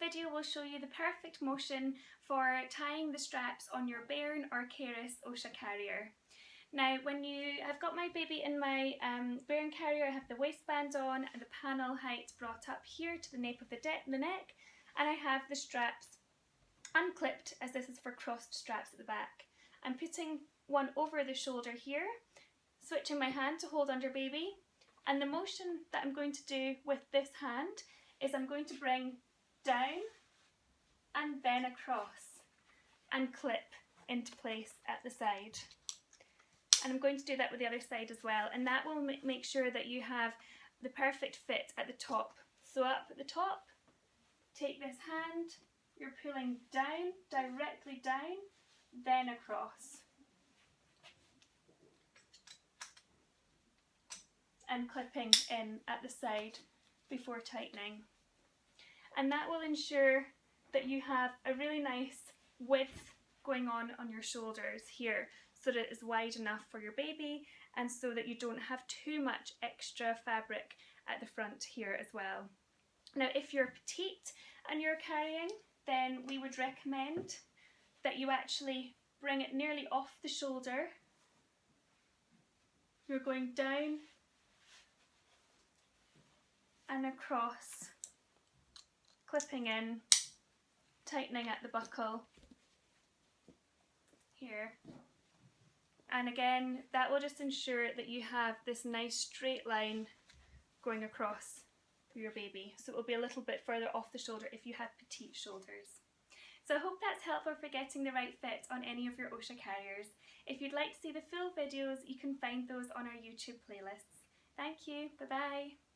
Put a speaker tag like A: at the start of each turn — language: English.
A: video will show you the perfect motion for tying the straps on your Bairn or Cairis Oscha carrier. Now when I've got my baby in my Bairn carrier, I have the waistband on and the panel height brought up here to the nape of the neck, and I have the straps unclipped, as this is for crossed straps at the back. I'm putting one over the shoulder here, switching my hand to hold under baby, and the motion that I'm going to do with this hand is I'm going to bring down and then across and clip into place at the side. And I'm going to do that with the other side as well, and that will make sure that you have the perfect fit at the top. So up at the top, take this hand, you're pulling down, directly down, then across. And clipping in at the side before tightening. And that will ensure that you have a really nice width going on your shoulders here, so that it is wide enough for your baby and so that you don't have too much extra fabric at the front here as well. Now if you're petite and you're carrying, then we would recommend that you actually bring it nearly off the shoulder. You're going down and across, clipping in, tightening at the buckle here. And again, that will just ensure that you have this nice straight line going across for your baby. So it will be a little bit further off the shoulder if you have petite shoulders. So I hope that's helpful for getting the right fit on any of your Oscha carriers. If you'd like to see the full videos, you can find those on our YouTube playlists. Thank you, bye bye.